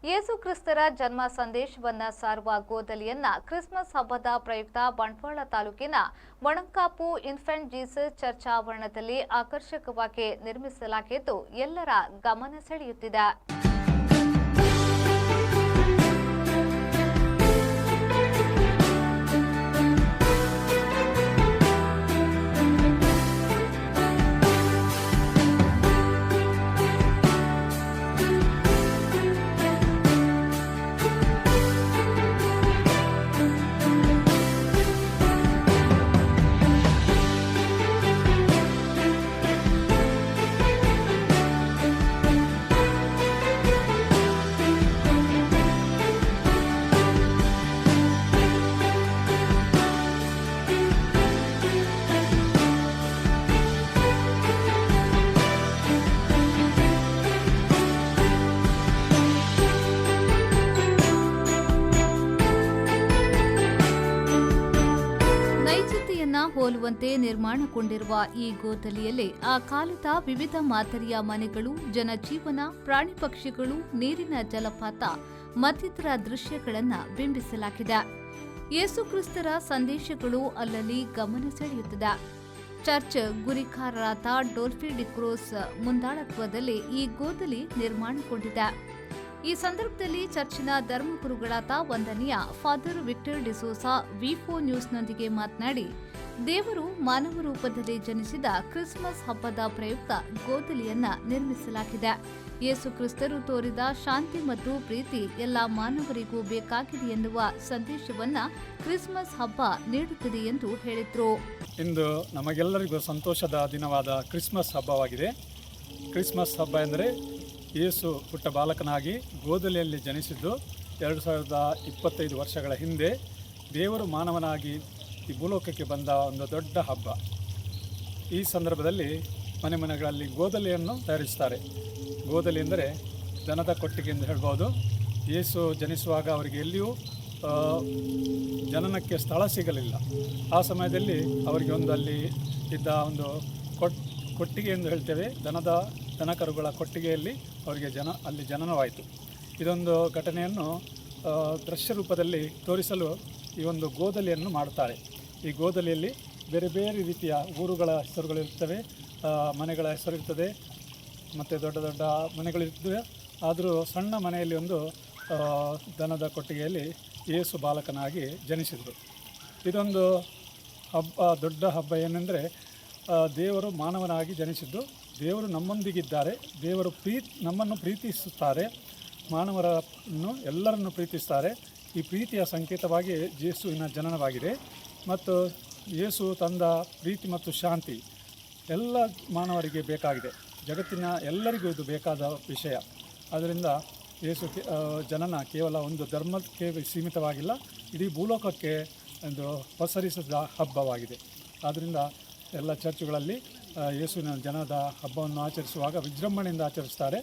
ಯೇಸು ಕ್ರಿಸ್ತರ ಜನ್ಮ ಸಂದೇಶವನ್ನ ಸಾರುವ ಗೋದಲಿಯನ್ನ ಕ್ರಿಸ್ಮಸ್ ಹಬ್ಬದ ಪ್ರಯುಕ್ತ ಬಂಟ್ವಾಳ ತಾಲೂಕಿನ ಮೊಣಂಕಾಪು ಇನ್ಫೆಂಟ್ ಜೀಸಸ್ ಚರ್ಚ್ ಆವರಣದಲ್ಲಿ ಆಕರ್ಷಕವಾಗಿ ನಿರ್ಮಿಸಲಾಗಿದ್ದು ಎಲ್ಲರ ಗಮನ ಸೆಳೆಯುತ್ತಿದೆ. ಹೋಲುವಂತೆ ನಿರ್ಮಾಣಗೊಂಡಿರುವ ಈ ಗೋದಲಿಯಲ್ಲಿ ಆ ಕಾಲದ ವಿವಿಧ ಮಾದರಿಯ ಮನೆಗಳು, ಜನಜೀವನ, ಪ್ರಾಣಿ ಪಕ್ಷಿಗಳು, ನೀರಿನ ಜಲಪಾತ ಮತ್ತಿತರ ದೃಶ್ಯಗಳನ್ನು ಬಿಂಬಿಸಲಾಗಿದೆ. ಯೇಸು ಕ್ರಿಸ್ತರ ಸಂದೇಶಗಳು ಅಲ್ಲಲ್ಲಿ ಗಮನ ಸೆಳೆಯುತ್ತಿದೆ. ಚರ್ಚ್ ಗುರಿಕಾರರಾದ ಡೋಲ್ಫಿ ಡಿಕ್ರೋಸ್ ಮುಂದಾಳತ್ವದಲ್ಲಿ ಈ ಗೋದಲಿ ನಿರ್ಮಾಣಗೊಂಡಿದೆ. ಈ ಸಂದರ್ಭದಲ್ಲಿ ಚರ್ಚಿನ ಧರ್ಮಗುರುಗಳಾದ ವಂದನೀಯ ಫಾದರ್ ವಿಕ್ಟರ್ ಡಿಸೋಸಾ ವಿ4 ನ್ಯೂಸ್ನೊಂದಿಗೆ ಮಾತನಾಡಿ, ದೇವರು ಮಾನವ ರೂಪದಲ್ಲಿ ಜನಿಸಿದ ಕ್ರಿಸ್ಮಸ್ ಹಬ್ಬದ ಪ್ರಯುಕ್ತ ಗೋದಲಿಯನ್ನ ನಿರ್ಮಿಸಲಾಗಿದೆ. ಯೇಸು ಕ್ರಿಸ್ತರು ತೋರಿದ ಶಾಂತಿ ಮತ್ತು ಪ್ರೀತಿ ಎಲ್ಲ ಮಾನವರಿಗೂ ಬೇಕಾಗಿದೆ ಎನ್ನುವ ಸಂದೇಶವನ್ನ ಕ್ರಿಸ್ಮಸ್ ಹಬ್ಬ ನೀಡುತ್ತದೆ ಎಂದು ಹೇಳಿದರು. ಇಂದು ನಮಗೆಲ್ಲರಿಗೂ ಸಂತೋಷದ ದಿನವಾದ ಕ್ರಿಸ್ಮಸ್ ಹಬ್ಬವಾಗಿದೆ. ಕ್ರಿಸ್ಮಸ್ ಹಬ್ಬ ಎಂದರೆ ಯೇಸು ಪುಟ್ಟ ಬಾಲಕನಾಗಿ ಗೋದಲಿಯಲ್ಲಿ ಜನಿಸಿದ್ದು 2025 ವರ್ಷಗಳ ಹಿಂದೆ ದೇವರು ಮಾನವನಾಗಿ ಈ ಭೂಲೋಕಕ್ಕೆ ಬಂದ ಒಂದು ದೊಡ್ಡ ಹಬ್ಬ. ಈ ಸಂದರ್ಭದಲ್ಲಿ ಮನೆ ಮನೆಗಳಲ್ಲಿ ಗೋದಲಿಯನ್ನು ತಯಾರಿಸ್ತಾರೆ. ಗೋದಲಿ ಎಂದರೆ ದನದ ಕೊಟ್ಟಿಗೆ ಎಂದು ಹೇಳ್ಬೋದು. ಯೇಸು ಜನಿಸುವಾಗ ಅವರಿಗೆ ಎಲ್ಲಿಯೂ ಜನನಕ್ಕೆ ಸ್ಥಳ ಸಿಗಲಿಲ್ಲ. ಆ ಸಮಯದಲ್ಲಿ ಅವರಿಗೆ ಅಲ್ಲಿ ಇದ್ದ ಒಂದು ಕೊಟ್ಟಿಗೆ ಎಂದು ಹೇಳ್ತೇವೆ, ದನಕರುಗಳ ಕೊಟ್ಟಿಗೆಯಲ್ಲಿ ಅವರಿಗೆ ಅಲ್ಲಿ ಜನನವಾಯಿತು. ಇದೊಂದು ಘಟನೆಯನ್ನು ದೃಶ್ಯ ರೂಪದಲ್ಲಿ ತೋರಿಸಲು ಈ ಒಂದು ಗೋದಲಿಯನ್ನು ಮಾಡುತ್ತಾರೆ. ಈ ಗೋದಲಿಯಲ್ಲಿ ಬೇರೆ ಬೇರೆ ರೀತಿಯ ಊರುಗಳ ಹೆಸರುಗಳಿರ್ತವೆ, ಮನೆಗಳ ಹೆಸರಿರ್ತದೆ, ಮತ್ತು ದೊಡ್ಡ ದೊಡ್ಡ ಮನೆಗಳಿರ್ತವೆ. ಆದರೂ ಸಣ್ಣ ಮನೆಯಲ್ಲಿ ಒಂದು ದನದ ಕೊಟ್ಟಿಗೆಯಲ್ಲಿ ಯೇಸು ಬಾಲಕನಾಗಿ ಜನಿಸಿದರು. ಇದೊಂದು ಹಬ್ಬ, ದೊಡ್ಡ ಹಬ್ಬ ಏನೆಂದರೆ ದೇವರು ಮಾನವನಾಗಿ ಜನಿಸಿದ್ದು. ದೇವರು ನಮ್ಮೊಂದಿಗಿದ್ದಾರೆ. ದೇವರು ನಮ್ಮನ್ನು ಪ್ರೀತಿಸುತ್ತಾರೆ. ಮಾನವರನ್ನು ಎಲ್ಲರನ್ನು ಪ್ರೀತಿಸ್ತಾರೆ. ಈ ಪ್ರೀತಿಯ ಸಂಕೇತವಾಗಿ ಯೇಸುವಿನ ಜನನವಾಗಿದೆ. ಮತ್ತು ಯೇಸು ತಂದ ಪ್ರೀತಿ ಮತ್ತು ಶಾಂತಿ ಎಲ್ಲ ಮಾನವರಿಗೆ ಬೇಕಾಗಿದೆ. ಜಗತ್ತಿನ ಎಲ್ಲರಿಗೂ ಇದು ಬೇಕಾದ ವಿಷಯ. ಆದ್ದರಿಂದ ಯೇಸು ಜನನ ಕೇವಲ ಒಂದು ಧರ್ಮಕ್ಕೆ ಸೀಮಿತವಾಗಿಲ್ಲ, ಇಡೀ ಭೂಲೋಕಕ್ಕೆ ಒಂದು ಪಸರಿಸಿದ ಹಬ್ಬವಾಗಿದೆ. ಆದ್ದರಿಂದ ಎಲ್ಲ ಚರ್ಚುಗಳಲ್ಲಿ ಯೇಸುವಿನ ಜನದ ಹಬ್ಬವನ್ನು ಆಚರಿಸುವಾಗ ವಿಜೃಂಭಣೆಯಿಂದ ಆಚರಿಸ್ತಾರೆ.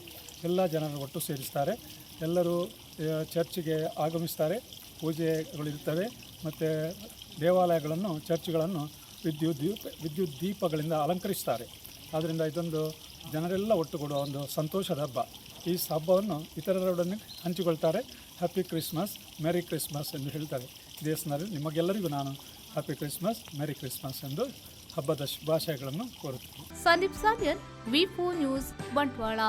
ಎಲ್ಲ ಜನರು ಒಟ್ಟು ಸೇರಿಸ್ತಾರೆ. ಎಲ್ಲರೂ ಚರ್ಚಿಗೆ ಆಗಮಿಸ್ತಾರೆ. ಪೂಜೆಗಳಿರ್ತವೆ ಮತ್ತು ದೇವಾಲಯಗಳನ್ನು, ಚರ್ಚ್ಗಳನ್ನು ವಿದ್ಯುತ್ ದೀಪಗಳಿಂದ ಅಲಂಕರಿಸ್ತಾರೆ. ಆದ್ದರಿಂದ ಇದೊಂದು ಜನರೆಲ್ಲ ಒಟ್ಟುಗೂಡುವ ಒಂದು ಸಂತೋಷದ ಹಬ್ಬ. ಈ ಹಬ್ಬವನ್ನು ಇತರರೊಡನೆ ಹಂಚಿಕೊಳ್ತಾರೆ. ಹ್ಯಾಪಿ ಕ್ರಿಸ್ಮಸ್, ಮೆರಿ ಕ್ರಿಸ್ಮಸ್ ಎಂದು ಹೇಳ್ತಾರೆ. ಇದೇ ಸಂದರ್ಭದಲ್ಲಿ ನಿಮಗೆಲ್ಲರಿಗೂ ನಾನು ಹ್ಯಾಪಿ ಕ್ರಿಸ್ಮಸ್, ಮೆರಿ ಕ್ರಿಸ್ಮಸ್ ಎಂದು ಹಬ್ಬದ ಶುಭಾಶಯಗಳನ್ನು ಕೋರುತ್ತೇನೆ. ಸಂದೀಪ್ ಸಾಲಿಯನ್, ವಿ4 ನ್ಯೂಸ್, ಬಂಟ್ವಾಳ.